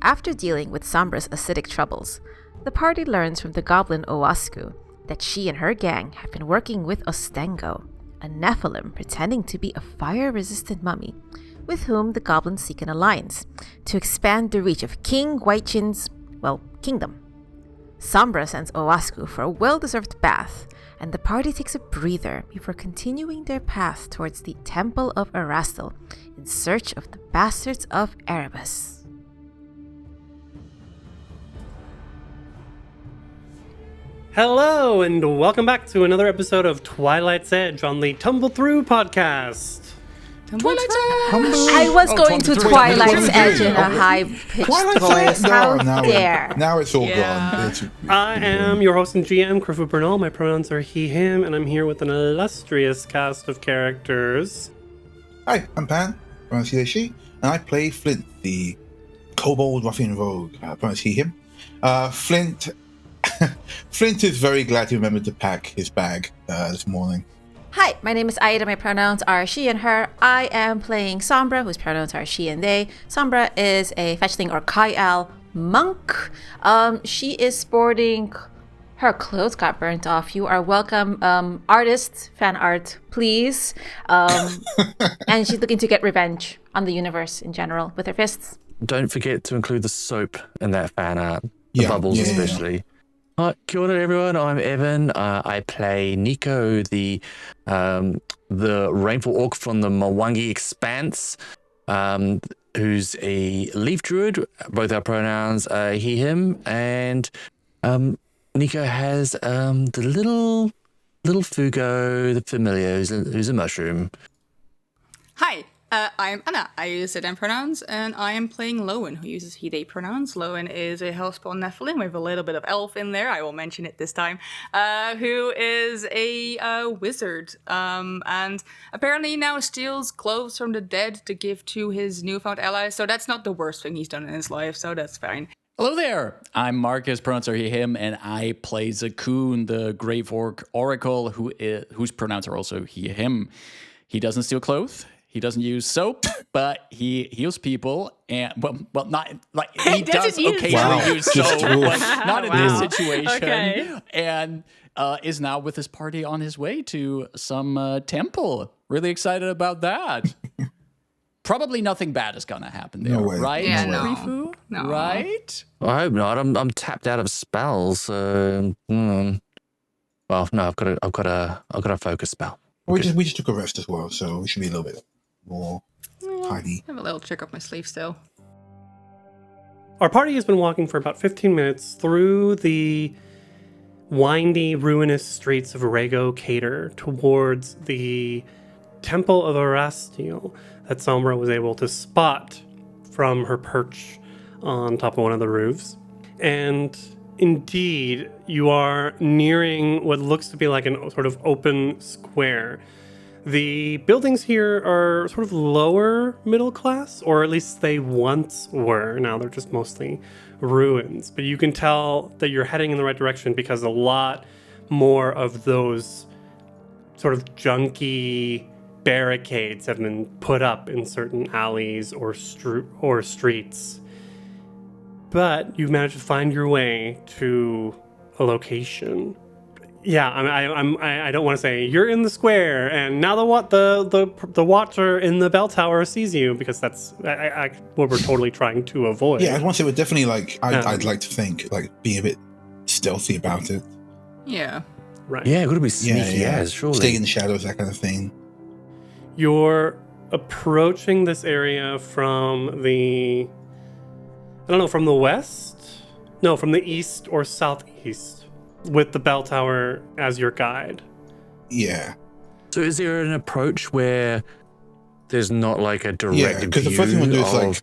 After dealing with Sombra's acidic troubles, the party learns from the goblin Owasku that she and her gang have been working with Ostengo, a Nephilim pretending to be a fire-resistant mummy, with whom the goblins seek an alliance to expand the reach of King Waichin's, kingdom. Sombra sends Owasku for a well-deserved bath, and the party takes a breather before continuing their path towards the Temple of Erastil in search of the bastards of Erebus. Hello, and welcome back to another episode of Twilight's Edge on the Tumble Through podcast. Twilight's Edge! I was going to Twilight's Edge in a high-pitched voice. How dare. Now it's all gone. I am your host and GM, Crifu Bernal. My pronouns are he, him, and I'm here with an illustrious cast of characters. Hi, I'm Pan, pronouns he, she, and I play Flint, the kobold ruffian rogue, pronouns he, him. Flint is very glad he remembered to pack his bag this morning. Hi, my name is Aida. My pronouns are she and her. I am playing Sombra, whose pronouns are she and they. Sombra is a fetchling or Kai'al monk. She is sporting... Her clothes got burnt off. You are welcome. Artists, fan art, please. And she's looking to get revenge on the universe in general with her fists. Don't forget to include the soap in that fan art. The bubbles especially. Hi, kia ora everyone, I'm Evan. I play Nikau, the rainfall orc from the Mwangi Expanse, who's a leaf druid. Both our pronouns are he, him, and Nikau has the little Fugo, the familiar, who's a mushroom. Hi, I'm Anna. I use them pronouns, and I am playing Lowen, who uses he, they pronouns. Lowen is a hellspawn Nephilim with a little bit of elf in there. I will mention it this time. Who is a wizard, and apparently now steals clothes from the dead to give to his newfound allies. So that's not the worst thing he's done in his life, so that's fine. Hello there, I'm Marcus, pronouns are he, him, and I play Zakoon, the Grave Orc Oracle, whose pronouns are also he, him. He doesn't steal clothes. He doesn't use soap, but he heals people, and well, not like he does occasionally use soap, but not in this situation. Okay. And is now with his party on his way to some temple. Really excited about that. Probably nothing bad is gonna happen there, right? Yeah, Rifu? No. Right? I hope not. I'm tapped out of spells. Well, no, I've got a focus spell. We just took a rest as well, so we should be a little bit more tidy. I have a little trick up my sleeve still. Our party has been walking for about 15 minutes through the windy, ruinous streets of Rego Cater towards the Temple of Erastil that Sombra was able to spot from her perch on top of one of the roofs. And indeed, you are nearing what looks to be like an sort of open square. The buildings here are sort of lower middle class, or at least they once were. Now they're just mostly ruins. But you can tell that you're heading in the right direction because a lot more of those sort of junky barricades have been put up in certain alleys or streets. But you've managed to find your way to a location. Yeah, I don't want to say you're in the square, and now the watcher in the bell tower sees you, because that's what we're totally trying to avoid. Yeah, I want to say we're definitely I'd like to think being a bit stealthy about it. Yeah. Right. Yeah, gotta be sneaky, surely. Stay in the shadows, that kind of thing. You're approaching this area from the... from the west? No, from the east or southeast, with the bell tower as your guide. Yeah. So is there an approach where there's not like a direct view? Yeah, because the first thing we'll do is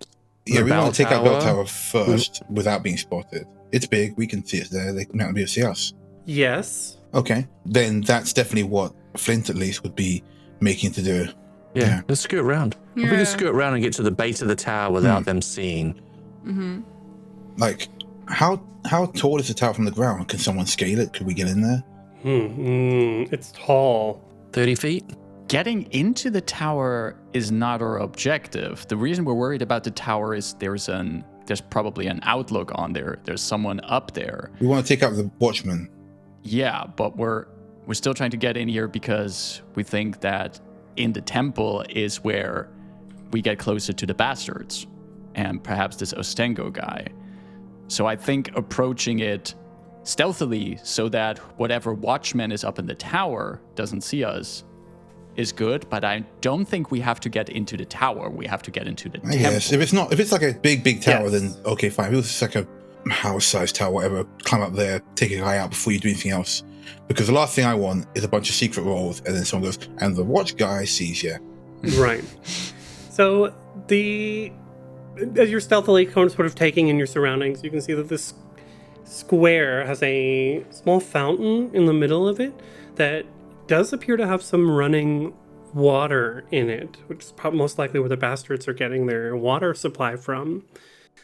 we want to take out bell tower first without being spotted. It's big, we can see it there, they might not be able to see us. Yes. Okay, then that's definitely what Flint at least would be making to do. Yeah, let's skirt around. Yeah. If we can skirt around and get to the base of the tower without them seeing. Mm-hmm. Like, how tall is the tower from the ground? Can someone scale it? Could we get in there? It's tall. 30 feet? Getting into the tower is not our objective. The reason we're worried about the tower is there's an there's probably an outlook on there. There's someone up there. We want to take out the watchman. Yeah, but we're still trying to get in here because we think that in the temple is where we get closer to the bastards and perhaps this Ostengo guy. So I think approaching it stealthily so that whatever watchman is up in the tower doesn't see us is good, but I don't think we have to get into the tower. We have to get into the temple. Yes, if it's like a big tower, Yes. then okay, fine. If it was just like a house-sized tower, whatever, climb up there, take a guy out before you do anything else. Because the last thing I want is a bunch of secret rolls, and then someone goes, and the watch guy sees you. Right. So as you're stealthily sort of taking in your surroundings, you can see that this square has a small fountain in the middle of it that does appear to have some running water in it, which is most likely where the bastards are getting their water supply from.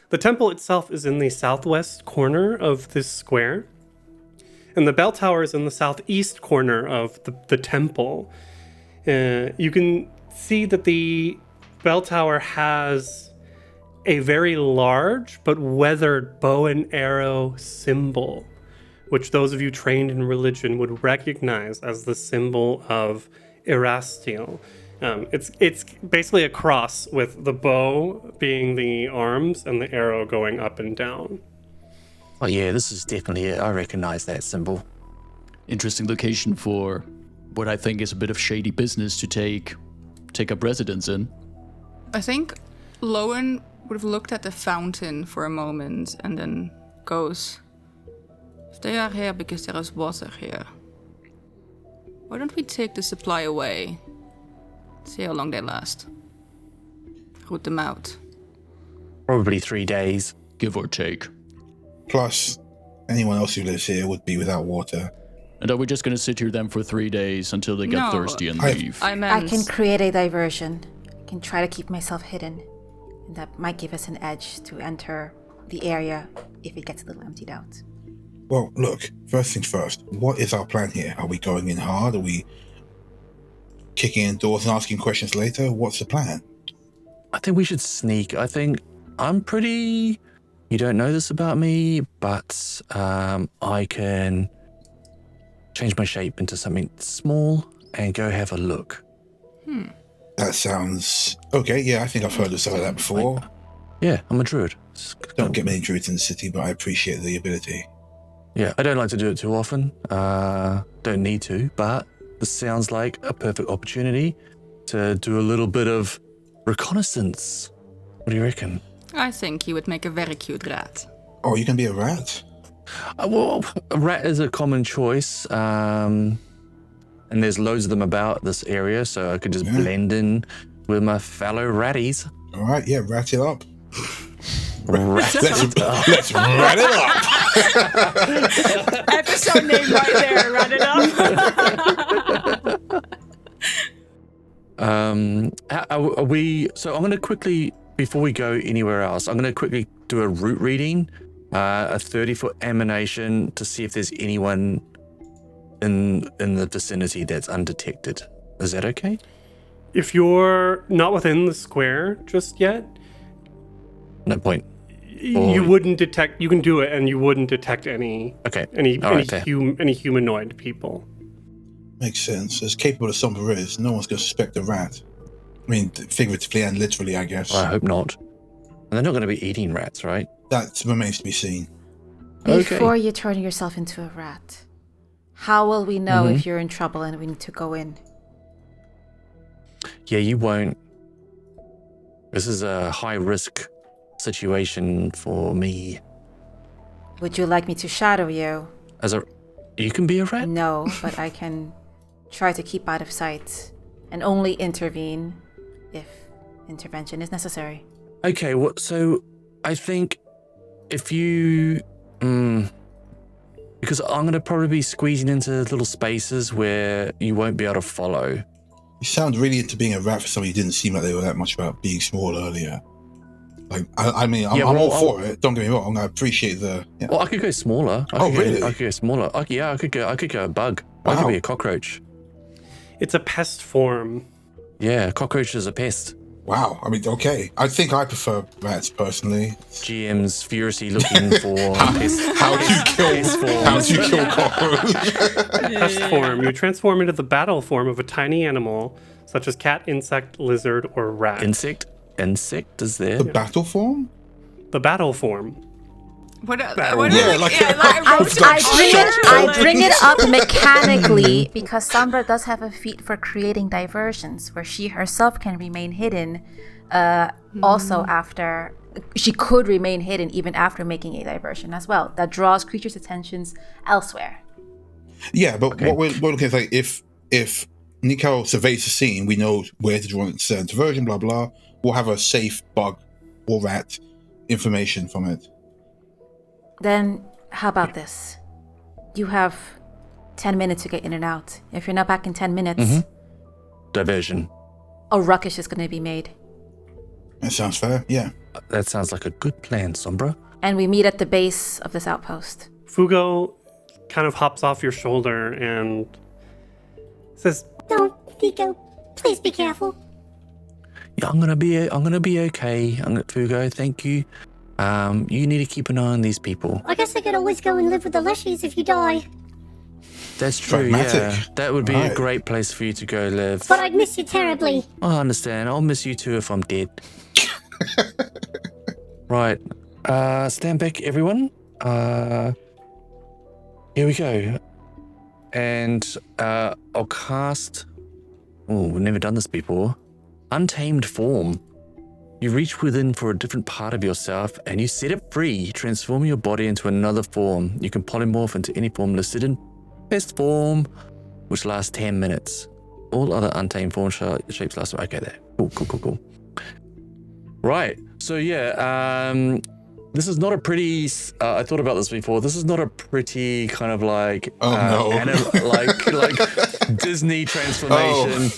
The temple itself is in the southwest corner of this square, and the bell tower is in the southeast corner of the temple. You can see that the bell tower has a very large but weathered bow and arrow symbol, which those of you trained in religion would recognize as the symbol of Erastil. It's basically a cross with the bow being the arms and the arrow going up and down. Oh yeah, this is definitely it. I recognize that symbol. Interesting location for what I think is a bit of shady business to take up residence in. I think Lowen would have looked at the fountain for a moment and then goes, if they are here because there is water here, why don't we take the supply away? See how long they last. Root them out. Probably 3 days. Give or take. Plus, anyone else who lives here would be without water. And are we just going to sit here then for 3 days until they get No, thirsty and I- leave? I meant... I can create a diversion. I can try to keep myself hidden. And that might give us an edge to enter the area if it gets a little emptied out. Well, look, first things first, what is our plan here? Are we going in hard? Are we kicking in doors and asking questions later? What's the plan? I think we should sneak. I think I'm pretty... You don't know this about me, but I can change my shape into something small and go have a look. That sounds... Okay, yeah, I think I've heard of some of that before. Yeah, I'm a druid. Don't get many druids in the city, but I appreciate the ability. Yeah, I don't like to do it too often. Don't need to, but this sounds like a perfect opportunity to do a little bit of reconnaissance. What do you reckon? I think you would make a very cute rat. Oh, you can be a rat? Well, a rat is a common choice, and there's loads of them about this area, so I could just blend in with my fellow ratties. All right, yeah, rat it up. Rat Let's rat it up. Episode name right there, run it up. Are we? So I'm going to quickly, before we go anywhere else, I'm going to quickly do a route reading, a 30-foot emanation to see if there's anyone in the vicinity that's undetected. Is that okay? If you're not within the square just yet, No point. you wouldn't detect. You can do it, and you wouldn't detect any Okay. All right, fair. any humanoid people. Makes sense. As capable as Somber is, no one's going to suspect a rat. I mean, figuratively and literally, I guess. Well, I hope not. And they're not going to be eating rats, right? That remains to be seen. Okay. Before you turn yourself into a rat, how will we know if you're in trouble and we need to go in? Yeah, you won't. This is a high-risk situation for me. Would you like me to shadow you? You can be a rat? No, but I can try to keep out of sight and only intervene if intervention is necessary. Okay, well, so I think if you... because I'm going to probably be squeezing into little spaces where you won't be able to follow. You sound really into being a rat for somebody who didn't seem like they were that much about being small earlier. Like, I'm all for it. Don't get me wrong. I appreciate the... Yeah. Well, I could go smaller. Really? I could go smaller. I could go a bug. I could be a cockroach. It's a pest form. Yeah, cockroach is a pest. Wow. I mean, okay. I think I prefer rats personally. GM's furiously looking for How do you kill cockroach? Pest form. You transform into the battle form of a tiny animal, such as cat, insect, lizard, or rat. insect is there. The battle form? The battle form. What Yeah, I bring it up mechanically because Sombra does have a feat for creating diversions where she herself can remain hidden also after she could remain hidden even after making a diversion as well that draws creatures' attentions elsewhere. Yeah, but what we're looking at is like if Nikau surveys the scene, we know where to draw a certain diversion, blah blah. We'll have a safe bug or rat information from it. Then how about this? You have 10 minutes to get in and out. If you're not back in 10 minutes, Diversion. a ruckus is going to be made. That sounds fair. Yeah. That sounds like a good plan, Sombra. And we meet at the base of this outpost. Fugo kind of hops off your shoulder and says, Don't, Nikau. Please be careful. Yeah, I'm gonna be okay. Fugo, thank you. You need to keep an eye on these people. I guess I could always go and live with the Leshies if you die. That's true, Pragmatic. yeah. That would be a great place for you to go live. But I'd miss you terribly. I understand. I'll miss you too if I'm dead. Right. Stand back, everyone. Here we go. And I'll cast... Oh, we've never done this before. Untamed Form. You reach within for a different part of yourself and you set it free, transforming your body into another form. You can polymorph into any form listed in best form, which lasts 10 minutes. All other untamed form shapes last. Okay, there. Cool. Right. So yeah, this is not a pretty. I thought about this before. This is not a pretty kind of like like Disney transformation.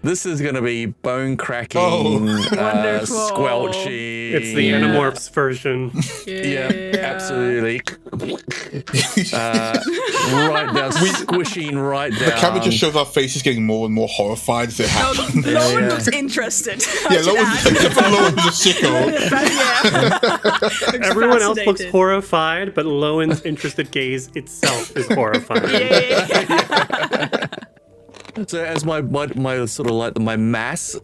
This is going to be bone cracking, squelchy. it's the Animorphs version. Yeah, absolutely. Right down, squishing right down. The camera just shows our faces getting more and more horrified as it happens. Lowen looks interested. Yeah, Lowen's a sicko. Everyone else looks horrified, but Lowen's interested gaze itself is horrifying. So as my sort of like my mass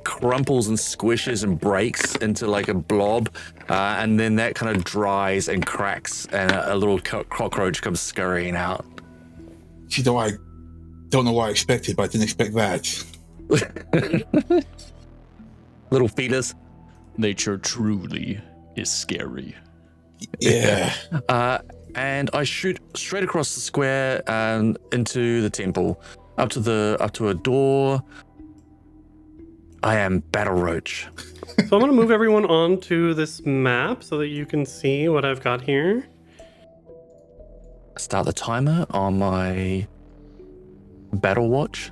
crumples and squishes and breaks into like a blob, and then that kind of dries and cracks, and a little cockroach comes scurrying out. You know, I don't know what I expected, but I didn't expect that. Little feeders. Nature truly is scary. Yeah. And I shoot straight across the square and into the temple, up to a door. I am Battle Roach. So I'm going to move everyone onto this map so that you can see what I've got here. Start the timer on my battle watch.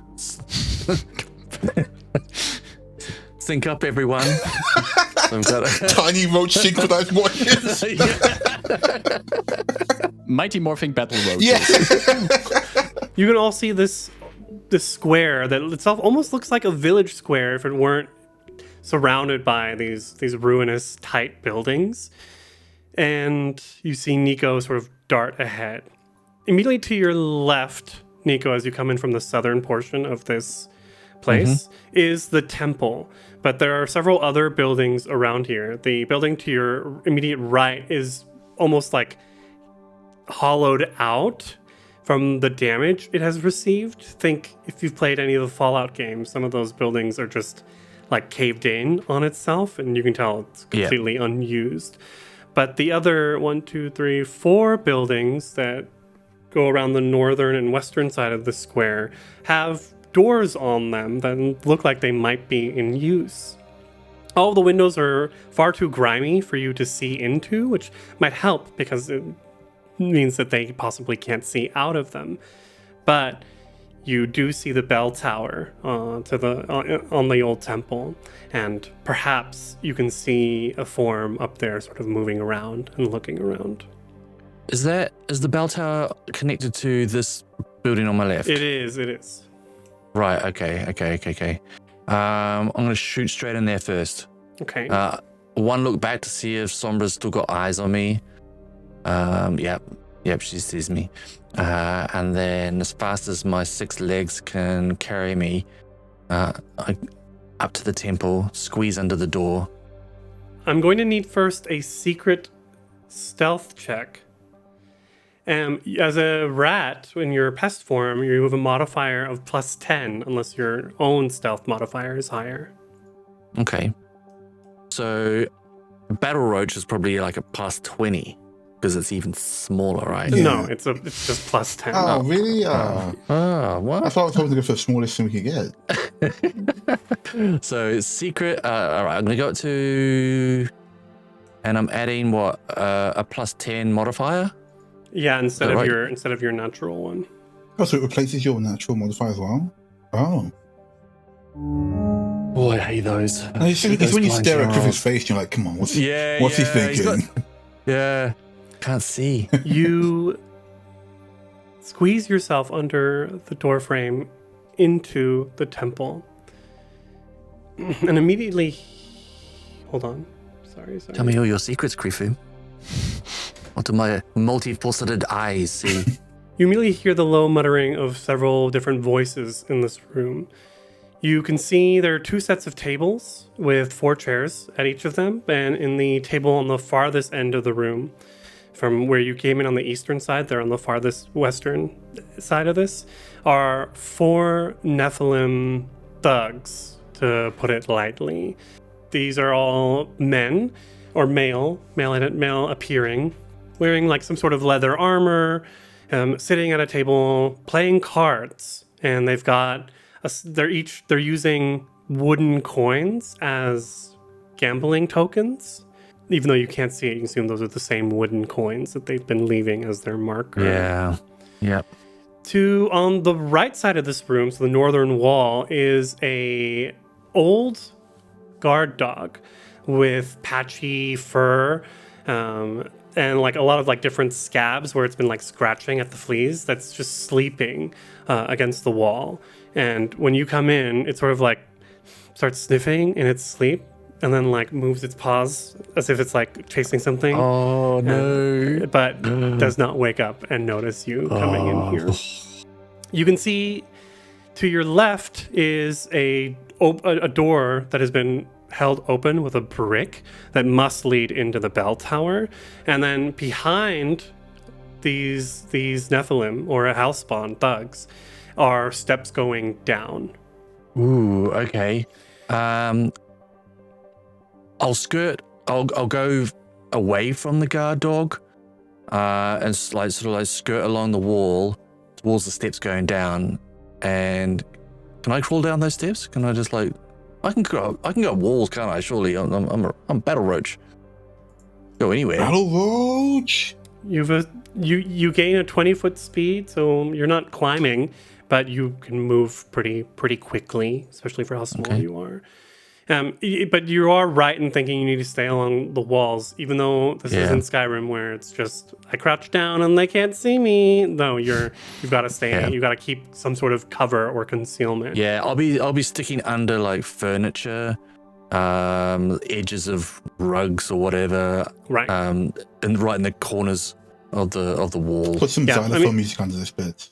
Sync up, everyone. So I've got Tiny roach synchronized watches. Mighty Morphing Battle Roach. Yeah. You can all see this square that itself almost looks like a village square if it weren't surrounded by these ruinous tight buildings. And you see Nikau sort of dart ahead. Immediately to your left, Nikau, as you come in from the southern portion of this place, is the temple. But there are several other buildings around here. The building to your immediate right is almost like hollowed out from the damage it has received. Think if you've played any of the Fallout games, some of those buildings are just like caved in on itself, and you can tell it's completely unused. But the other 4 buildings that go around the northern and western side of the square have doors on them that look like they might be in use. All of the windows are far too grimy for you to see into, which might help because it means that they possibly can't see out of them. But you do see the bell tower on the old temple, and perhaps you can see a form up there sort of moving around and looking around. Is the bell tower connected to this building on my left? It is. Right, okay. I'm going to shoot straight in there first. Okay. One look back to see if Sombra's still got eyes on me. Yep, she sees me. And then as fast as my 6 legs can carry me, up to the temple, squeeze under the door. I'm going to need first a secret stealth check. As a rat, in your pest form, you have a modifier of +10, unless your own stealth modifier is higher. Okay. So Battle Roach is probably like a +20 because it's even smaller, right? Yeah. No, it's just +10. Oh, really? What? I thought I was hoping to go for the smallest thing we could get. So it's secret. All right, I'm gonna go to, and I'm adding what a +10 modifier. Yeah, instead of right? your natural one. Oh, so it replaces your natural modifier as well? Oh. Oh, I hate those. And it's when you stare at Griffith's face and you're like, come on, what's he thinking? Can't see. You squeeze yourself under the doorframe into the temple. And immediately... Hold on. Sorry. Tell me all your secrets, Krifu. What do my multifaceted eyes see? You immediately hear the low muttering of several different voices in this room. You can see there are 2 sets of tables with 4 chairs at each of them, and in the table on the farthest end of the room, from where you came in on the eastern side, they're on the farthest western side of this, are 4 Nephilim thugs, to put it lightly. These are all men, or male appearing, wearing like some sort of leather armor, sitting at a table playing cards, and they've got they're using wooden coins as gambling tokens. Even though you can't see it, you can assume those are the same wooden coins that they've been leaving as their marker. Yeah. Yep. On the right side of this room, so the northern wall, is a old guard dog with patchy fur, and like a lot of like different scabs where it's been like scratching at the fleas, that's just sleeping against the wall. And when you come in, it sort of like starts sniffing in its sleep and then like moves its paws as if it's like chasing something. Oh no. But does not wake up and notice you coming in here. You can see to your left is a door that has been held open with a brick that must lead into the bell tower, and then behind these Nephilim or hellspawn thugs are steps going down. Ooh, okay. I'll go away from the guard dog, and sort of skirt along the wall towards the steps going down. And can I crawl down those steps? Can I just like? I can go up walls, can't I? Surely I'm Battle Roach. Go anywhere. Battle Roach. You gain a 20-foot speed, so you're not climbing, but you can move pretty quickly, especially for how small you are. But you are right in thinking you need to stay along the walls, even though this isn't Skyrim where it's just I crouch down and they can't see me. No, you've got to stay. Yeah. You got to keep some sort of cover or concealment. Yeah, I'll be sticking under like furniture, edges of rugs or whatever. Right. And right in the corners of the wall. Put some xylophone music under this bit.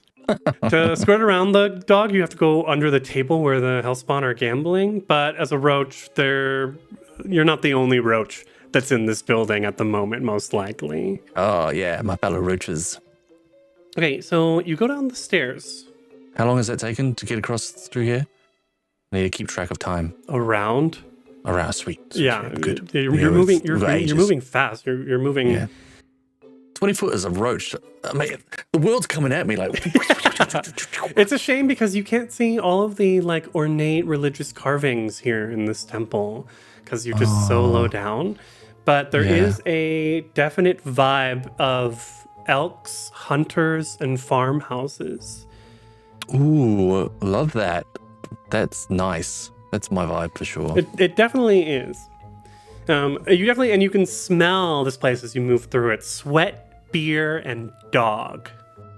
To skirt around the dog, you have to go under the table where the hellspawn are gambling. But as a roach, you're not the only roach that's in this building at the moment, most likely. Oh yeah, my fellow roaches. Okay, so you go down the stairs. How long has that taken to get across through here? I need to keep track of time. Around, sweet. Yeah, good. You're moving. You're moving fast. You're moving. Yeah. 20 foot as a roach. I mean, the world's coming at me like. It's a shame because you can't see all of the like ornate religious carvings here in this temple because you're just so low down. But there is a definite vibe of elks, hunters, and farmhouses. Ooh, love that. That's nice. That's my vibe for sure. It definitely is. You can smell this place as you move through it. Sweat, beer, and dog.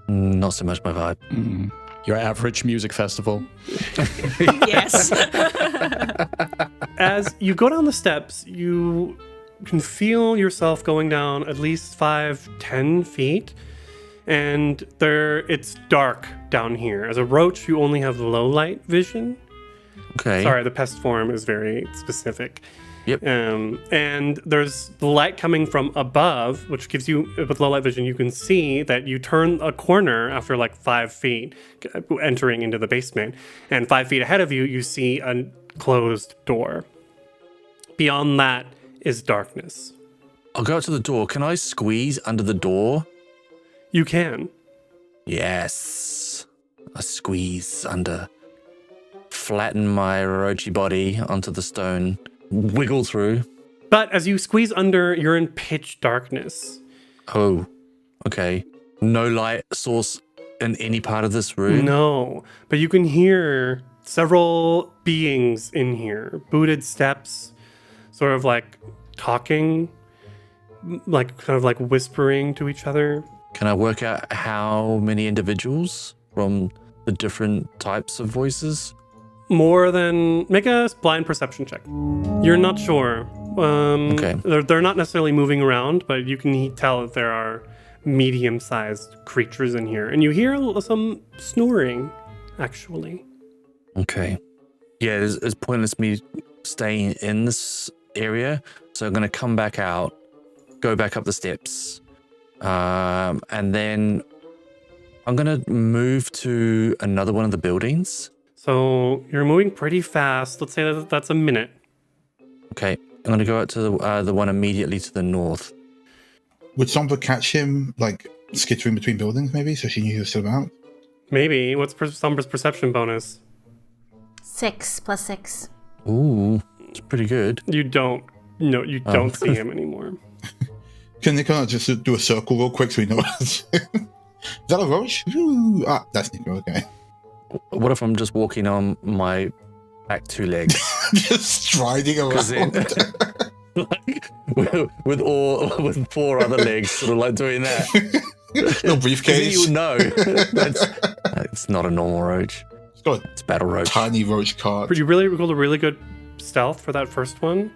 Not so much my vibe. Your average music festival. Yes. As you go down the steps, you can feel yourself going down at least 5-10 feet. And it's dark down here. As a roach, you only have low light vision. Okay. Sorry, the pest form is very specific. Yep. And there's the light coming from above, which gives you, with low light vision, you can see that you turn a corner after like 5 feet, entering into the basement. And 5 feet ahead of you, you see a closed door. Beyond that is darkness. I'll go up to the door. Can I squeeze under the door? You can. Yes. I squeeze under. Flatten my roachy body onto the stone. Wiggle through. But as you squeeze under, you're in pitch darkness. Oh, okay. No light source in any part of this room? No, but you can hear several beings in here. Booted steps, sort of like talking, like kind of like whispering to each other. Can I work out how many individuals from the different types of voices? More than... Make a blind perception check. You're not sure. Okay. They're not necessarily moving around, but you can tell that there are medium-sized creatures in here. And you hear some snoring, actually. Okay. Yeah, it's pointless me staying in this area, so I'm going to come back out, go back up the steps, and then I'm going to move to another one of the buildings. So you're moving pretty fast. Let's say that that's a minute. Okay, I'm going to go out to the one immediately to the north. Would Sombra catch him, like, skittering between buildings, maybe, so she knew he was still about? Maybe. What's Sombra's perception bonus? 6 + 6. Ooh, it's pretty good. You don't. No, you don't see him anymore. Can Nikau just do a circle real quick so we know what Is that a roach? Ooh, that's Nikau, okay. What if I'm just walking on my back 2 legs? Just striding around. with 4 other legs, sort of like doing that. No briefcase. You know, it's not a normal roach. It's Battle Roach. Tiny roach cart. But you really rolled a really good stealth for that first one.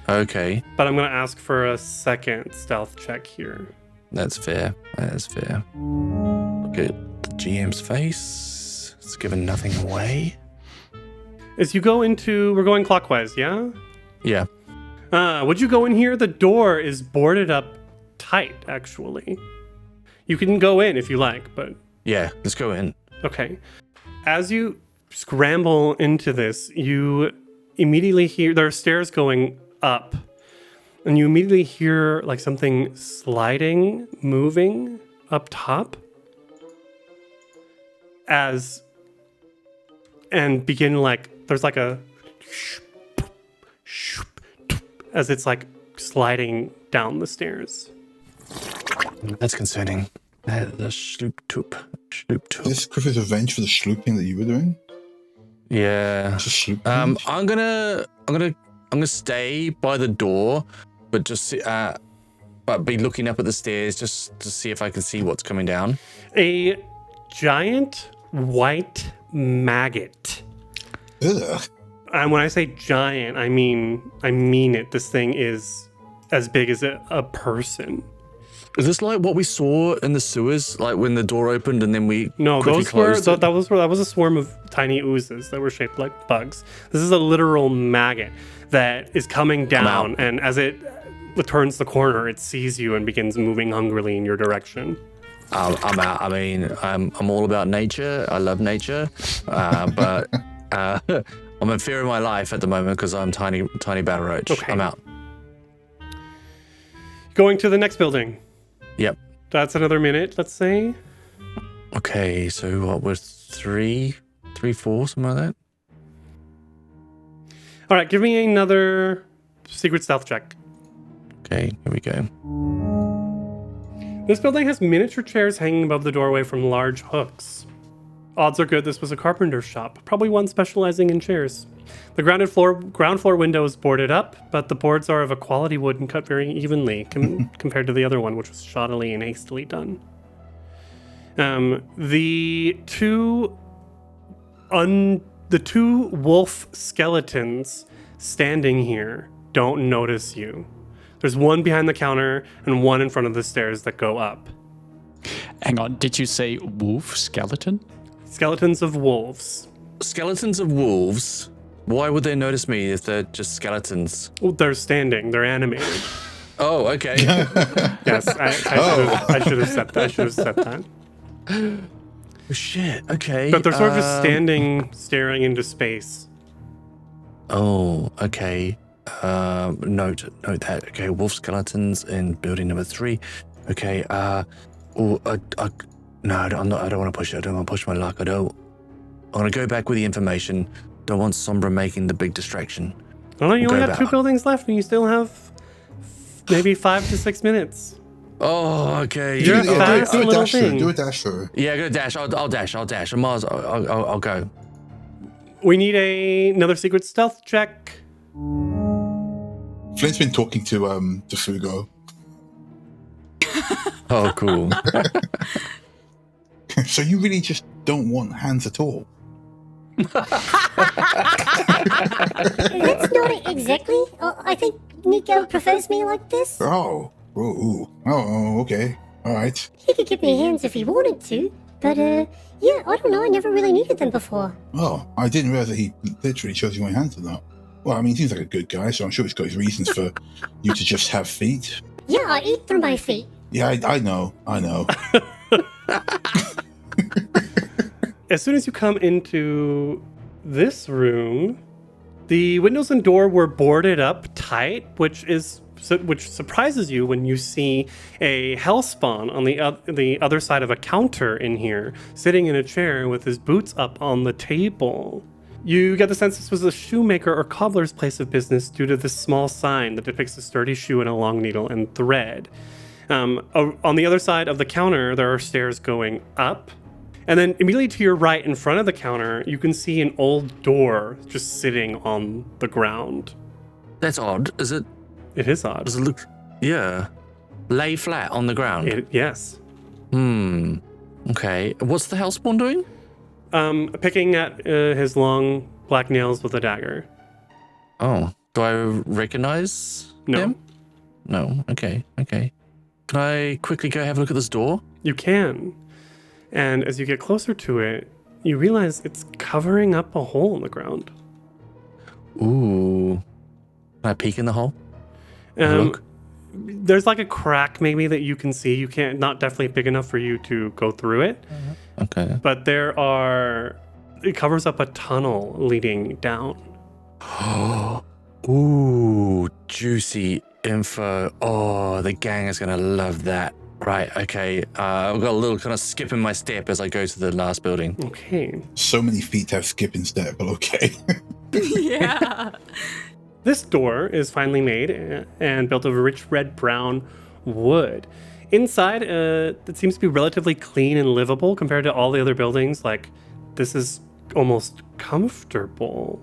Okay. But I'm going to ask for a second stealth check here. That's fair. That is fair. Look at the GM's face. It's giving nothing away. As you go into... We're going clockwise, yeah? Yeah. Would you go in here? The door is boarded up tight, actually. You can go in if you like, but... Yeah, let's go in. Okay. As you scramble into this, you immediately hear... There are stairs going up. And you immediately hear like something sliding, moving up top. And begin like... There's like a... As it's like sliding down the stairs. That's concerning. The sloop toop. Is Griffith's revenge for the slooping that you were doing? Yeah. Just sloop. I'm gonna stay by the door, but just but be looking up at the stairs just to see if I can see what's coming down. A giant white maggot. Ugh. And when I say giant, I mean it. This thing is as big as a person. Is this like what we saw in the sewers, like when the door opened and then we No, quickly those were closed it? that was a swarm of tiny oozes that were shaped like bugs. This is a literal maggot that is coming down, and as it turns the corner, it sees you and begins moving hungrily in your direction. I'm out. I mean, I'm all about nature. I love nature, but I'm in fear of my life at the moment because I'm tiny Battle Roach. Okay. I'm out. Going to the next building. Yep. That's another minute, let's say. Okay, so what was 3, 4, something like that? All right, give me another secret stealth check. Okay, here we go. This building has miniature chairs hanging above the doorway from large hooks. Odds are good this was a carpenter's shop, probably one specializing in chairs. The ground floor window is boarded up, but the boards are of a quality wood and cut very evenly compared to the other one, which was shoddily and hastily done. The 2 The two wolf skeletons standing here don't notice you. There's one behind the counter and one in front of the stairs that go up. Hang on, did you say wolf skeleton? Skeletons of wolves. Skeletons of wolves? Why would they notice me if they're just skeletons? Well, they're standing. They're animated. Oh, okay. Yes, I should have said that. Oh, shit, okay. But they're sort of just standing, staring into space. Oh, okay. Note that. Okay, wolf skeletons in building number 3. Okay, no, I don't want to push it. I don't want to push my luck. I'm going to go back with the information. Don't want Sombra making the big distraction. Oh, you only have 2 buildings left, and you still have maybe 5 to 6 minutes. Oh, okay. You're a fast do a little dash through. thing. Do a dash through. Yeah, I'm gonna dash. I'll dash. I'll go. We need another secret stealth check. Flint's been talking to Fugo. Oh, cool. So you really just don't want hands at all? That's not exactly. I think Nikau prefers me like this. Oh, okay. All right. He could give me hands if he wanted to, but yeah, I don't know. I never really needed them before. Oh, I didn't realize that he literally chose you my hands or not. Well, I mean, he seems like a good guy, so I'm sure he's got his reasons for you to just have feet. Yeah, I eat through my feet. Yeah, I know. As soon as you come into this room, the windows and door were boarded up tight, which surprises you when you see a hellspawn on the other side of a counter in here, sitting in a chair with his boots up on the table. You get the sense this was a shoemaker or cobbler's place of business due to this small sign that depicts a sturdy shoe and a long needle and thread. On the other side of the counter, there are stairs going up. And then immediately to your right, in front of the counter, you can see an old door just sitting on the ground. That's odd. Is it? It is odd. Does it look? Yeah. Lay flat on the ground. Yes. Okay. What's the hellspawn doing? Picking at his long black nails with a dagger. Oh. Do I recognize him? No. Okay. Can I quickly go have a look at this door? You can. And as you get closer to it, you realize it's covering up a hole in the ground. Ooh. Can I peek in the hole? Look. There's like a crack maybe that you can see. You can't, not definitely big enough for you to go through it. Okay. But it covers up a tunnel leading down. Ooh, juicy info. Oh, the gang is going to love that. Right, okay. I've got a little kind of skip in my step as I go to the last building. Okay. So many feet have skip instead, but okay. Yeah. This door is finely made and built of rich red-brown wood. Inside, it seems to be relatively clean and livable compared to all the other buildings. Like, this is almost comfortable.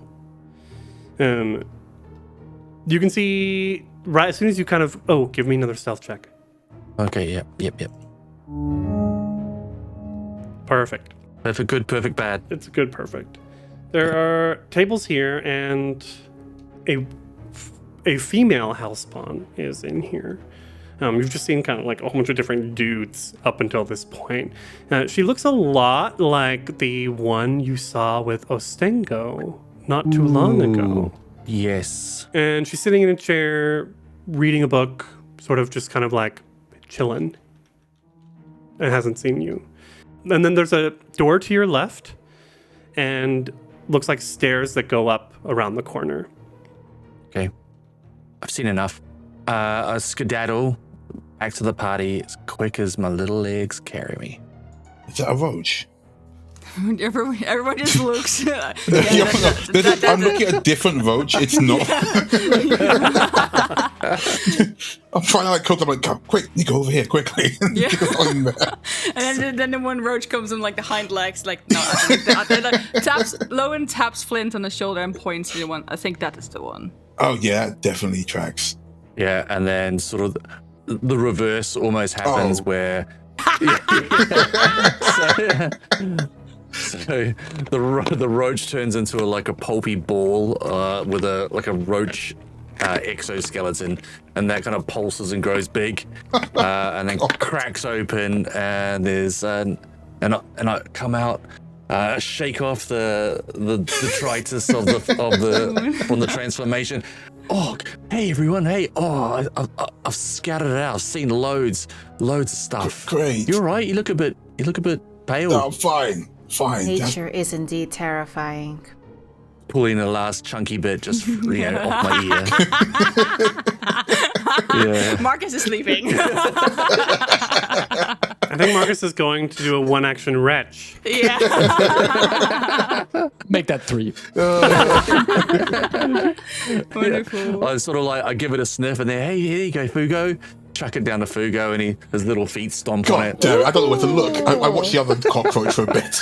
You can see, right as soon as you kind of... Oh, give me another stealth check. Okay, yep. Perfect. Perfect good, perfect bad. It's a good perfect. There are tables here, and a female hellspawn is in here. You've just seen kind of like a whole bunch of different dudes up until this point. She looks a lot like the one you saw with Ostengo not too long ago. Yes. And she's sitting in a chair, reading a book, sort of just kind of like chilling, and hasn't seen you. And then there's a door to your left, and looks like stairs that go up around the corner. Okay. I've seen enough. A skedaddle back to the party as quick as my little legs carry me. Is that a roach? Everyone just looks. I'm looking at a different roach. It's not. I'm trying to like cook. I'm like, come, quick, Nico, over here, quickly. Yeah. And then the one roach comes on like the hind legs, like no. Lowen taps Flint on the shoulder and points to the one. I think that is the one. Oh yeah, that definitely tracks. Yeah, and then sort of the reverse almost happens where. So the roach turns into a pulpy ball with a roach exoskeleton, and that kind of pulses and grows big, and then cracks open, and there's and I come out, shake off the detritus of the from the transformation. Oh, hey everyone! Hey, I've scattered it out. I've seen loads of stuff. Great. You all right? You look a bit pale. No, I'm fine. Nature is indeed terrifying. Pulling the last chunky bit just off my ear. Yeah. Marcus is sleeping. I think Marcus is going to do a one-action retch. Yeah. Make that 3. Wonderful. I sort of I give it a sniff and then, hey, here you go, Fugo. Chuck it down to Fugo and his little feet stomp on God it. damn it, I don't know where to look. I watched the other cockroach for a bit.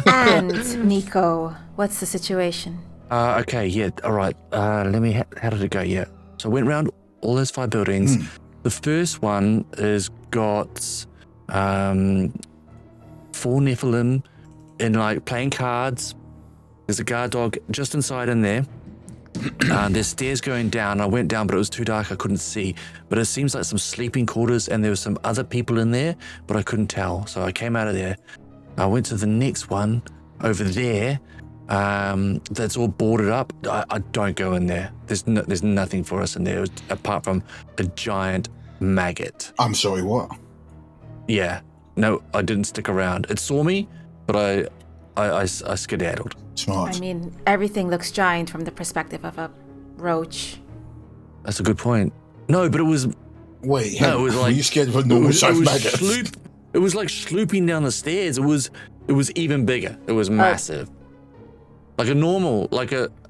And Nikau, what's the situation? Okay, yeah, all right. How did it go? Yeah. So I went around all those 5 buildings. The first one has got 4 Nephilim in playing cards. There's a guard dog just inside in there. There's stairs going down. I went down, but it was too dark. I couldn't see. But it seems like some sleeping quarters, and there were some other people in there, but I couldn't tell. So I came out of there. I went to the next one over there. That's all boarded up. I don't go in there. There's nothing for us in there apart from a giant maggot. I'm sorry, what? Yeah. No, I didn't stick around. It saw me, but I skedaddled. Smart. I mean, everything looks giant from the perspective of a roach. That's a good point. No, but it was... Wait, No, it was were you scared of a normal sized maggot? It was like slooping down the stairs. It was even bigger. It was massive. Like a normal,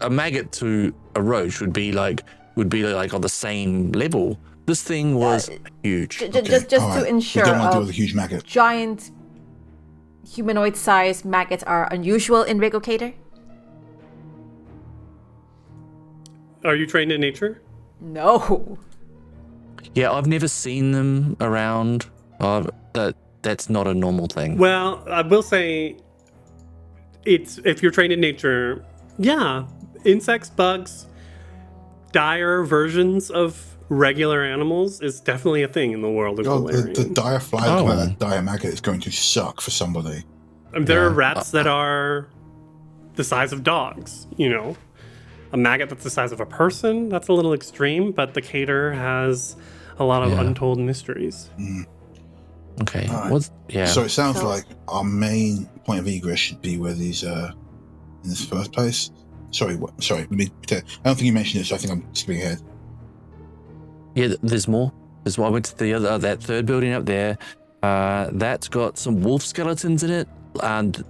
a maggot to a roach would be like on the same level. This thing was huge. Just to ensure, we don't want to deal with a huge maggot. Giant humanoid-sized maggots are unusual in Regocator? Are you trained in nature? No. Yeah, I've never seen them around. That's not a normal thing. Well, I will say, if you're trained in nature, yeah, insects, bugs, dire versions of regular animals is definitely a thing in the world of Galarian. The dire fly, that dire maggot is going to suck for somebody. There are rats that are the size of dogs, A maggot that's the size of a person, that's a little extreme, but the Cater has a lot of untold mysteries. Okay. Right. So it sounds like our main point of egress should be where these in this first place. Sorry, I don't think you mentioned it, so I think I'm skipping ahead. Yeah, there's more. There's more. I went to that third building up there. That's got some wolf skeletons in it, and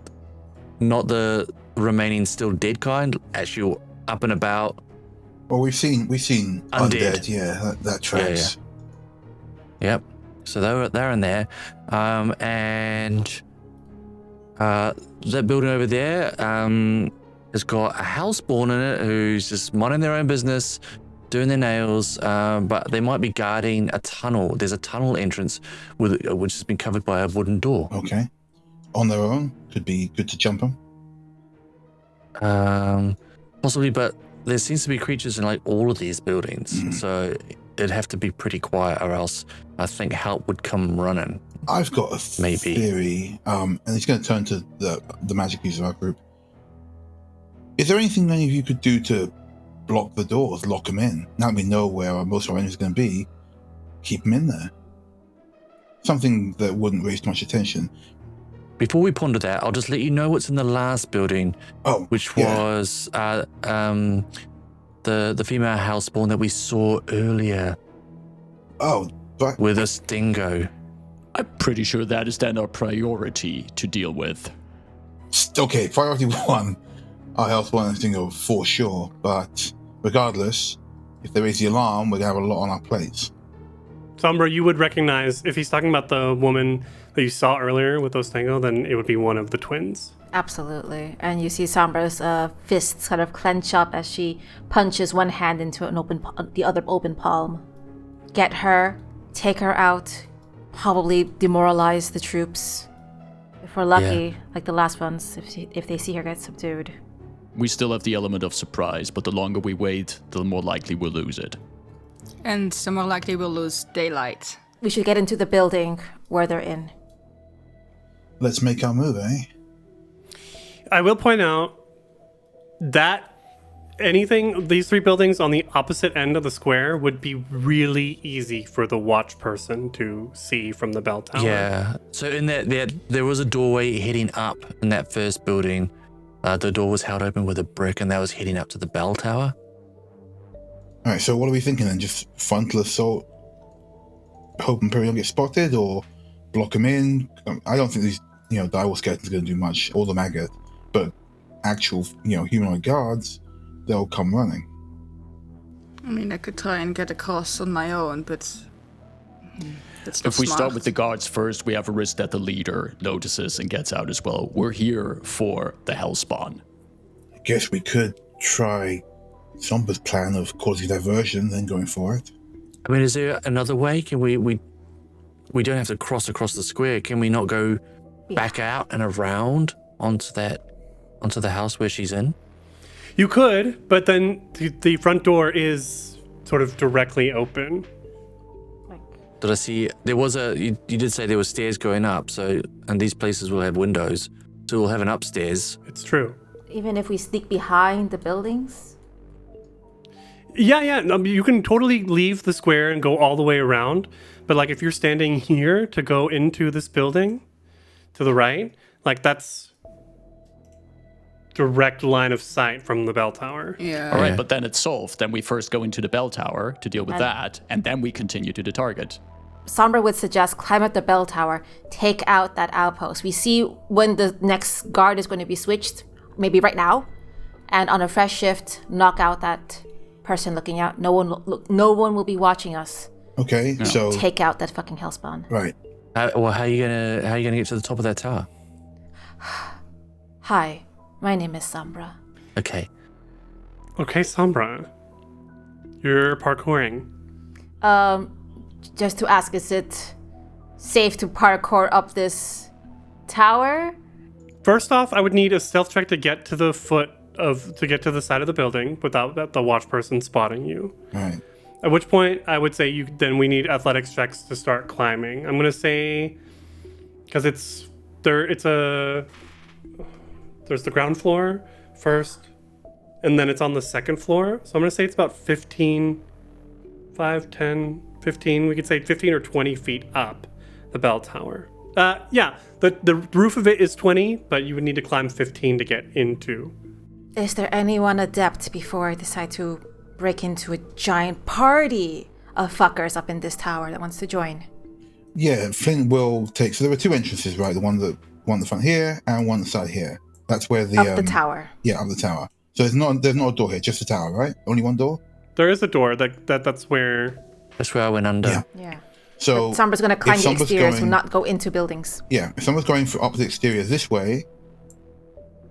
not the remaining still dead kind. Actually, up and about. Well, we've seen undead. Yeah, that tracks. Yeah. Yep. So they're in there, and that building over there has got a houseborn in it who's just minding their own business, doing their nails, but they might be guarding a tunnel. There's a tunnel entrance which has been covered by a wooden door. Okay. On their own? Could be good to jump them? Possibly, but there seems to be creatures in all of these buildings, so it'd have to be pretty quiet, or else I think help would come running. I've got a theory, and it's going to turn to the magic user of our group. Is there anything any of you could do to block the doors, lock them in? Now that we know where most of our enemies are going to be, keep them in there. Something that wouldn't raise too much attention. Before we ponder that, I'll just let you know what's in the last building, which was the female houseborn that we saw earlier. Oh, right. With a stingo. I'm pretty sure that is then our priority to deal with. Okay, priority 1, our houseborn and stingo for sure. But regardless, if there is the alarm, we're going to have a lot on our plates. Sombra, you would recognize, if he's talking about the woman that you saw earlier with Ostengo, then it would be one of the twins. Absolutely. And you see Sombra's fists kind of clench up as she punches one hand into the other open palm. Get her, take her out, probably demoralize the troops. If we're lucky, like the last ones, if they see her get subdued. We still have the element of surprise, but the longer we wait, the more likely we'll lose it. And the more likely we'll lose daylight. We should get into the building where they're in. Let's make our move, eh? I will point out that these 3 buildings on the opposite end of the square would be really easy for the watch person to see from the bell tower. Yeah. So in there was a doorway heading up in that first building. The door was held open with a brick, and that was heading up to the bell tower. All right, so what are we thinking then? Just frontal assault, hope Imperial don't get spotted, or block them in? I don't think these, direwolf skeletons are going to do much, or the maggot, but actual, humanoid guards, they'll come running. I mean, I could try and get across on my own, but that's not If we smart. start with the guards first, we have a risk that the leader notices and gets out as well. We're here for the Hellspawn. I guess we could try Sombra's plan of causing diversion, then going for it. I mean, is there another way? Can we don't have to cross across the square. Can we not go back out and around onto the house where she's in? You could, but then the front door is sort of directly open. Did I see there was you did say there were stairs going up, and these places will have windows, so we'll have an upstairs. It's true. Even if we sneak behind the buildings? Yeah. You can totally leave the square and go all the way around. But like if you're standing here to go into this building to the right, like that's direct line of sight from the bell tower. Yeah. All right, Yeah. but then it's solved. Then we first go into the bell tower to deal with that, and then we continue to the target. Sombra would suggest climb up the bell tower, take out that outpost. We see when the next guard is going to be switched, maybe right now, and on a fresh shift, knock out that person looking out. No one will be watching us. Okay, so Take out that fucking hellspawn. right. How are you gonna get to the top of that tower? Hi, my name is Sombra. Okay. Okay, Sombra. You're parkouring. Just to ask, is it safe to parkour up this tower? First off, I would need a stealth check to get to the side of the building without the watch person spotting you. All right. At which point, I would say we need athletics checks to start climbing. I'm gonna say, because there's the ground floor first, and then it's on the second floor. So I'm gonna say it's about 15, 5, 10, 15. We could say 15 or 20 feet up the bell tower. Yeah, the roof of it is 20, but you would need to climb 15 to get into. Is there anyone adept before I decide to break into a giant party of fuckers up in this tower that wants to join? Yeah, Flint will take. So there were 2 entrances, right? One at the front here and one at the side here. That's where the Up the tower. Yeah, up the tower. So there's not a door here, just a tower, right? Only one door. There is a door that's where. That's where I went under. Yeah. Yeah. So Sombra's gonna climb if the Sombra's exterior to going- not go into buildings. Yeah, if someone's going up the exterior this way,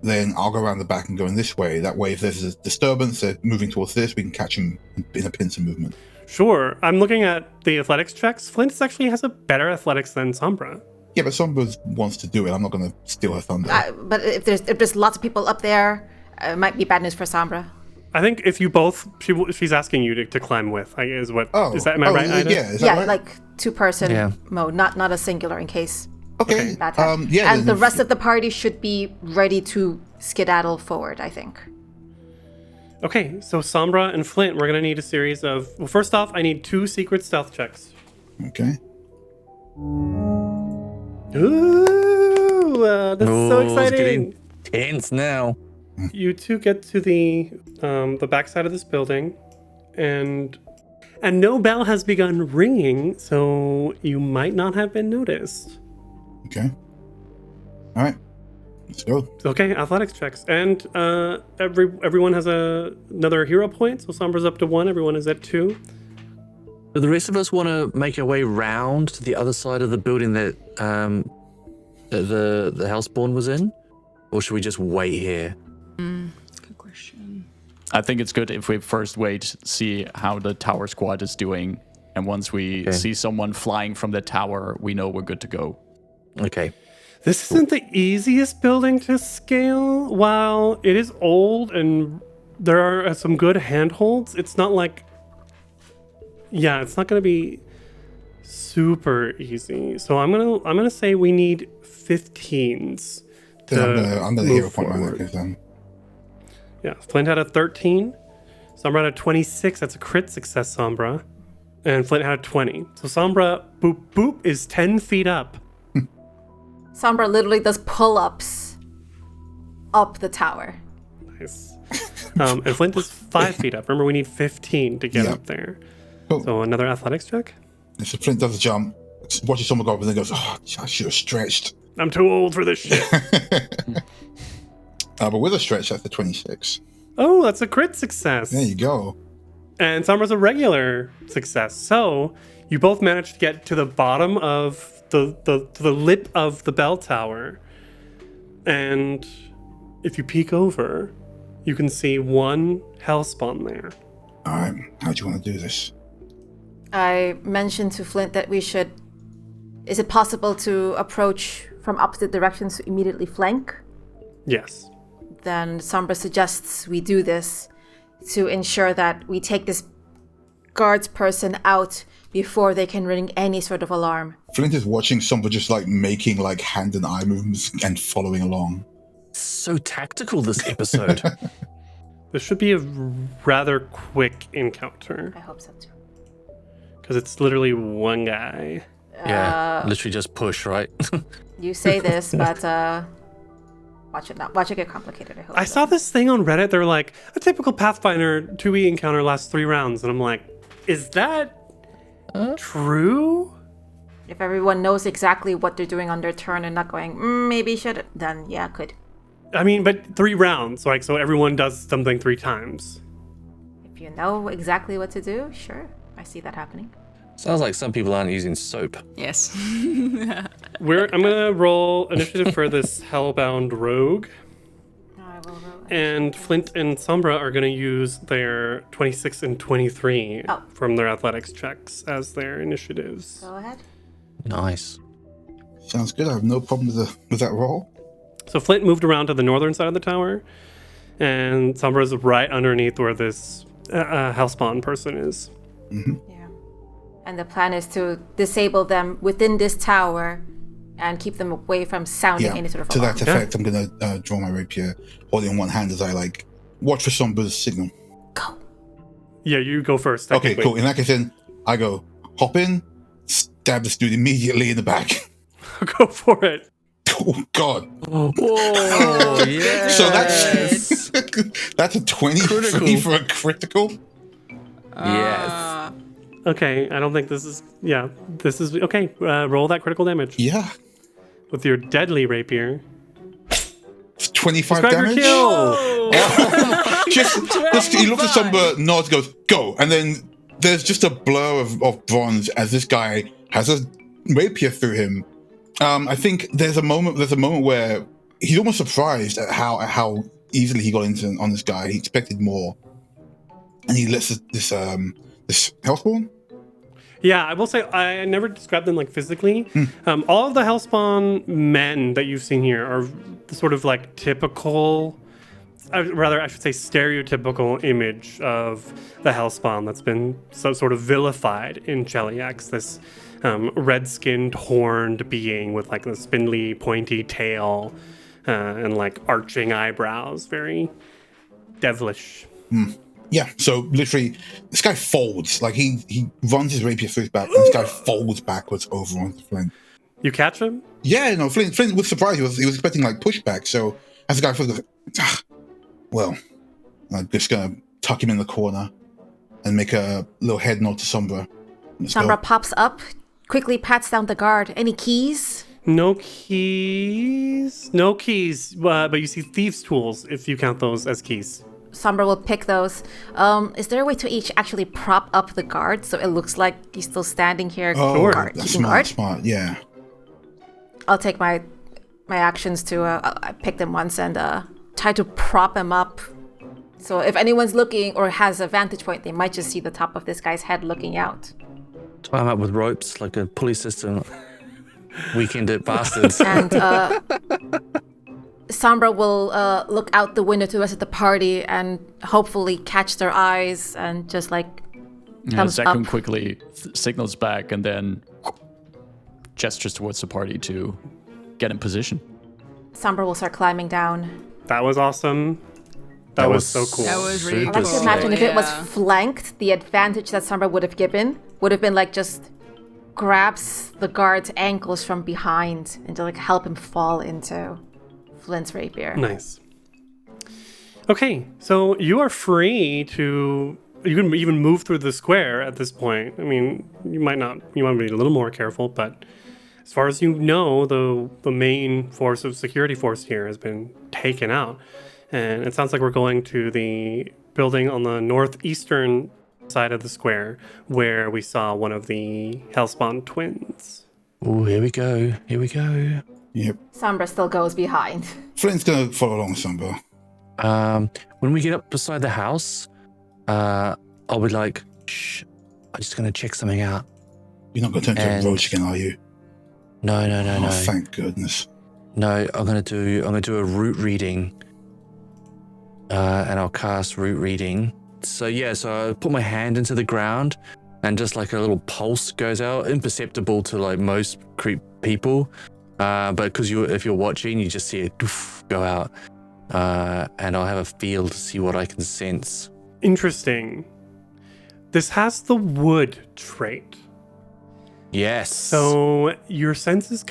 then I'll go around the back and go in this way. That way, if there's a disturbance, they're moving towards this, we can catch them in a pincer movement. Sure, I'm looking at the athletics checks. Flint actually has a better athletics than Sombra. Yeah, but Sombra wants to do it. I'm not going to steal her thunder. But if there's lots of people up there, it might be bad news for Sombra. I think if you both, she's asking you to climb with. Is what? Oh, Is that? Am I right? Ida? Yeah, is that Yeah, right? like 2-person Yeah. mode, not a singular in case Okay. bad time. Yeah, and then the if- rest of the party should be ready to skedaddle forward, I think. Okay, so Sombra and Flint, we're gonna need a series of. Well, first off, I need 2 secret stealth checks. Okay. Ooh, this is so It's exciting! getting tense now. You 2 get to the backside of this building, and no bell has begun ringing, so you might not have been noticed. Okay. All right. Let's go. Okay, athletics checks, and everyone has another hero point. So Sombra's up to 1. Everyone is at 2. Do the rest of us want to make our way round to the other side of the building that the Hellspawn was in, or should we just wait here? Good question. I think it's good if we first wait, see how the tower squad is doing, and once we see someone flying from the tower, we know we're good to go. Okay. This isn't the easiest building to scale. While it is old and there are some good handholds, it's not like... Yeah, it's not going to be super easy. So I'm gonna say we need 15s. I'm gonna hero point my neck then. Yeah, Flint had a 13. Sombra had a 26. That's a crit success, Sombra. And Flint had a 20. So Sombra, boop, boop, is 10 feet up. Sombra literally does pull-ups up the tower. Nice. And Flint is 5 feet up. Remember, we need 15 to get up there. Cool. So another athletics check. And so Flint does a jump, watches someone go up, and then goes, "Oh, I should have stretched." I'm too old for this shit. But with a stretch, that's a 26. Oh, that's a crit success. There you go. And Sombra's a regular success. So you both managed to get to the bottom of the lip of the bell tower. And if you peek over, you can see one hellspawn there. All right, how do you want to do this? I mentioned to Flint that we should... Is it possible to approach from opposite directions to immediately flank? Yes. Then Sombra suggests we do this to ensure that we take this guards person out before they can ring any sort of alarm. Flint is watching someone just like making like hand and eye movements and following along. So tactical this episode. This should be a rather quick encounter. I hope so too. Because it's literally one guy. Yeah, literally just push, right? You say this, but watch it get complicated. I hope. I saw this thing on Reddit. They're like, a typical Pathfinder 2e encounter lasts 3 rounds. And I'm like, is that true? If everyone knows exactly what they're doing on their turn and not going, maybe should, then yeah, could. I mean, but 3 rounds. Like, so everyone does something 3 times. If you know exactly what to do, sure. I see that happening. Sounds like some people aren't using soap. Yes. I'm gonna roll initiative for this hellbound rogue, I will roll. and Flint and Sombra are gonna use their 26 and 23 from their athletics checks as their initiatives. Go ahead. Nice. Sounds good. I have no problem with that roll. So Flint moved around to the northern side of the tower, and Sombra's right underneath where this hellspawn person is. Mm-hmm. Yeah. And the plan is to disable them within this tower and keep them away from sounding any sort of to alarm. that effect, I'm going to draw my rapier, holding in one hand as I like watch for Sombra's signal. Go. Yeah, you go first. Okay, cool. In that case, then I go hop in, stab this dude immediately in the back. Go for it. Oh God! Whoa! Yeah. So that's a 23 Critical. for a critical. Yes. Okay, I don't think this is... Yeah, this is... Okay, roll that critical damage. Yeah, With your deadly rapier. it's 25 Describe damage. your kill! Just he looks at Sombra, nods, goes go, and then there's just a blur of bronze as this guy has a rapier through him. I think there's a moment where he's almost surprised at how easily he got into on this guy. He expected more, and he lets this hellspawn. Yeah, I will say I never described them like physically. All of the hellspawn men that you've seen here are the sort of like typical, I should say stereotypical image of the hellspawn that's been so sort of vilified in Cheliax. This red-skinned, horned being with like a spindly, pointy tail and like arching eyebrows, very devilish. Yeah, so literally, this guy folds. Like he runs his rapier through his back, and this guy folds backwards over onto Flint. You catch him? Yeah, no, Flint was surprised. He was expecting like pushback. So as the guy goes, well, I'm just gonna tuck him in the corner and make a little head nod to Sombra. Sombra pops up, quickly pats down the guard. Any keys? No keys. No keys, but you see thieves' tools if you count those as keys. Sombra will pick those. Is there a way to each actually prop up the guard so it looks like he's still standing here Oh, guard, that's keeping guard? smart, yeah. I'll take my actions to I picked him once and try to prop him up. So if anyone's looking or has a vantage point, they might just see the top of this guy's head looking out. Tie him up with ropes, like a pulley system. Weekend bastards. And Sombra will look out the window to the rest of the party and hopefully catch their eyes and just thumbs up. Zekun quickly signals back and then gestures towards the party to get in position. Sombra will start climbing down. That was awesome. That was so cool. That was really I like cool. to imagine if it was Yeah. flanked, the advantage that Sombra would have given would have been just grabs the guard's ankles from behind and to help him fall into Flint's rapier. Nice. Okay, so you are free to. You can even move through the square at this point. I mean, you might not. You want to be a little more careful, but as far as you know, the main force of security force here has been taken out, and it sounds like we're going to the building on the northeastern side of the square where we saw one of the Hellspawn twins. Oh, here we go. Here we go. Yep. Sombra still goes behind. Flint's gonna follow along somewhere. When we get up beside the house, I'll be like, shh, I'm just going to check something out. You're not gonna turn into a roach again, are you? No. Oh, thank goodness. No, I'm gonna do a root reading. And I'll cast root reading. So I put my hand into the ground and just a little pulse goes out, imperceptible to most creep people. But because if you're watching, you just see it go out. And I'll have a feel to see what I can sense. Interesting. This has the wood trait. Yes. So your senses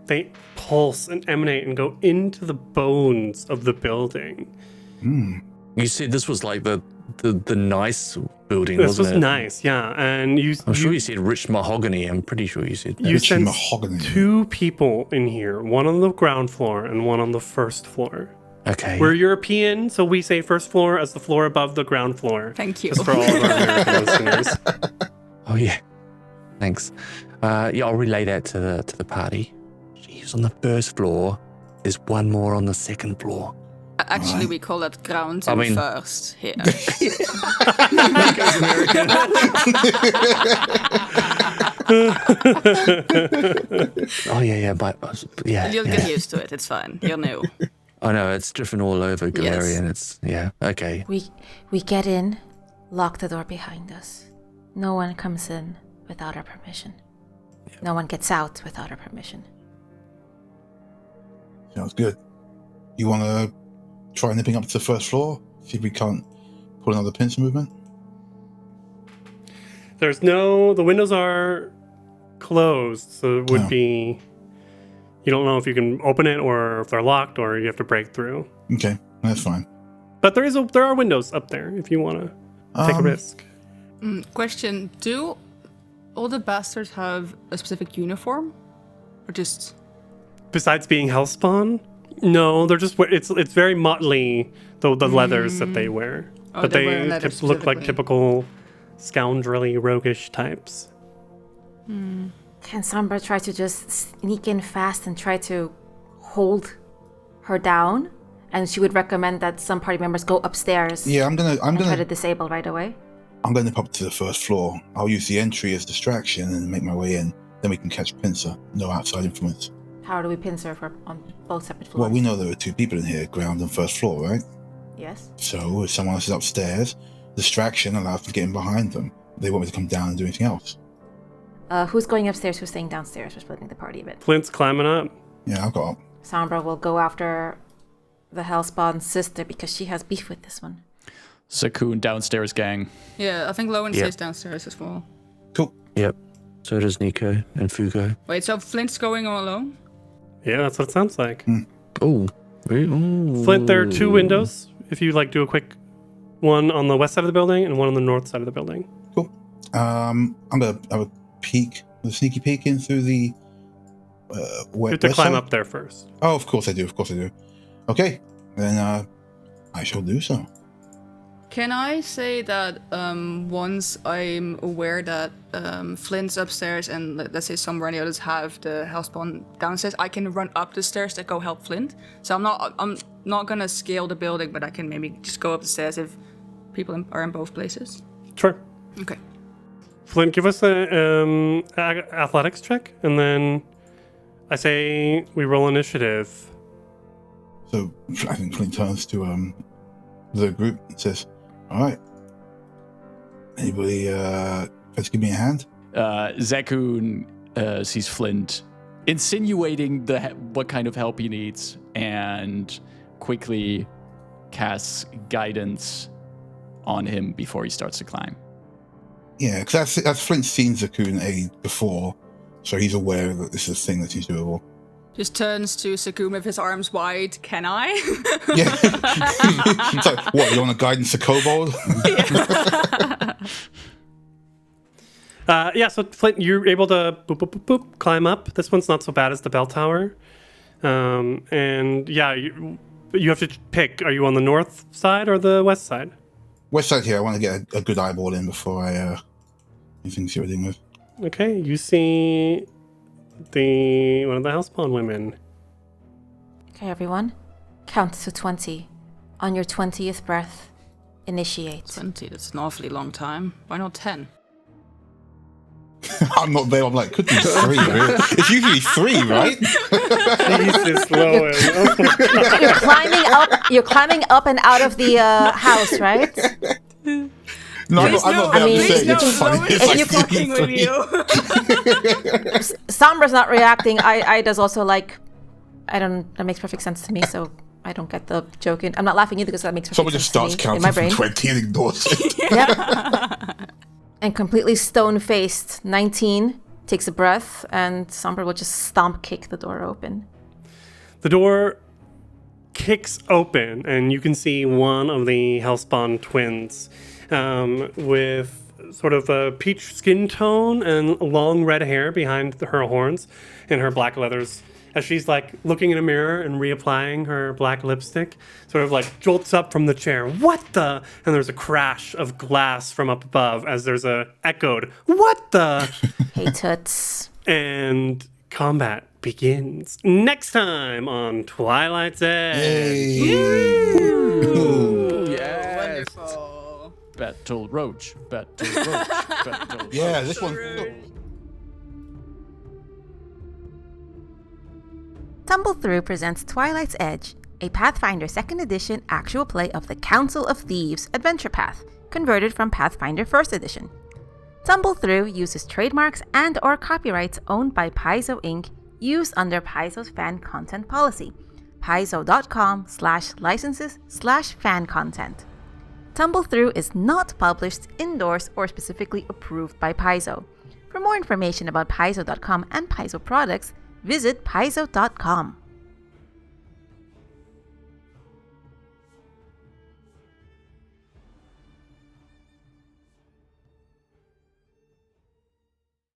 they pulse and emanate and go into the bones of the building. You said this was the nice building, This wasn't was it? nice, yeah. And I'm sure you said rich mahogany. I'm pretty sure you said that. you Rich sense mahogany. 2 people in here, one on the ground floor and one on the first floor. Okay. We're European, so we say first floor as the floor above the ground floor. Thank you. Just for all of our American listeners. Oh yeah. Thanks. I'll relay that to the party. She's on the first floor. There's one more on the second floor. Actually, we call that ground I and mean- first here. Oh yeah, but yeah. You'll get used to it. It's fine. You're new. I know it's different all over Galarian. It's okay. We get in, lock the door behind us. No one comes in without our permission. No one gets out without our permission. Sounds good. You want to try nipping up to the first floor? See if we can't pull another pincer movement? The windows are closed, so it would be, you don't know if you can open it or if they're locked or you have to break through. Okay, that's fine. But there are windows up there if you want to take a risk. Question: do all the bastards have a specific uniform, or just? Besides being Hellspawn, no, they're just it's very motley, the leathers that they wear. Oh, But they're wearing leather look like specifically. typical scoundrelly, roguish types. Can Sombra try to just sneak in fast and try to hold her down? And she would recommend that some party members go upstairs Yeah, I'm and try to gonna disable right away. nip up to the first floor. I'll use the entry as distraction and make my way in. Then we can catch pincer. No outside influence. How do we pincer if we're on both separate floors? Well, we know there are 2 people in here, ground and first floor, right? Yes. So if someone else is upstairs, distraction allows them to get in behind them. They want me to come down and do anything else. Who's going upstairs? Who's staying downstairs? We're splitting the party a bit. Flint's climbing up. Yeah, I've got up. Sombra will go after the Hellspawn's sister because she has beef with this one. Zakun downstairs gang. Yeah, I think Lowen Yep. stays downstairs as well. Cool. Yep. So does Nikau and Fugo. Wait, so Flint's going all alone? Yeah, that's what it sounds like. Oh. Flint, there are 2 windows. If you do a quick one on the west side of the building and one on the north side of the building. Cool. I'm gonna have a peek, a sneaky peek in through the You have to west climb side? up there first. Oh, of course I do. Okay, then I shall do so. Can I say that once I'm aware that Flint's upstairs and let's say somewhere and the others have the Hellspawn downstairs, I can run up the stairs to go help Flint. So I'm not gonna scale the building, but I can maybe just go up the stairs if people are in both places. Sure. Okay. Flint, give us a athletics check, and then I say we roll initiative. So I think Flint turns to the group and says, "All right, anybody let's give me a hand." Zekun sees Flint insinuating what kind of help he needs and quickly casts guidance on him before he starts to climb. Yeah, because that's Flint's seen Zekun aid before, so he's aware that this is a thing that he's doable. Just turns to Sekun with his arms wide. Can I? Yeah. It's like, what, you want to guidance a kobold? So Flint, you're able to boop, boop, boop, boop, climb up. This one's not so bad as the bell tower. And yeah, you have to pick. Are you on the north side or the west side? West side here. I want to get a good eyeball in before I anything to see what I'm dealing with. Okay, you see one of the hellspawn women. Okay, everyone. Count to 20. On your 20th breath, initiate. 20, that's an awfully long time. Why not 10? I'm not there. I'm like, could be 3. Really. It's usually 3, right? Jesus, Lowen. Oh my God. You're climbing up and out of the house, right? No, I'm not there. I'm just saying it's funny. It's like fucking with you. Sombra's not reacting. Ida's also like, that makes perfect sense to me, so I don't get the joke. I'm not laughing either because that makes perfect Someone sense just starts to me in my counting brain. from 20 and ignores it. Yep. And completely stone-faced, 19, takes a breath, and Sombra will just stomp kick the door open. The door kicks open, and you can see one of the Hellspawn twins with sort of a peach skin tone and long red hair behind her horns and her black leathers. As she's like looking in a mirror and reapplying her black lipstick, sort of like jolts up from the chair. What the? And there's a crash of glass from up above as there's a echoed, what the? Hey, toots. And combat begins next time on Twilight's Edge. Ooh, yes. Wonderful. Battle Roach. Battle Roach. Battle Roach. Yeah, this one. Tumble Through presents Twilight's Edge, a Pathfinder 2nd Edition actual play of the Council of Thieves adventure path, converted from Pathfinder 1st Edition. Tumble Through uses trademarks and or copyrights owned by Paizo Inc. used under Paizo's fan content policy, paizo.com/licenses/fan content. Tumble Through is not published, endorsed, or specifically approved by Paizo. For more information about paizo.com and Paizo products, visit paizo.com.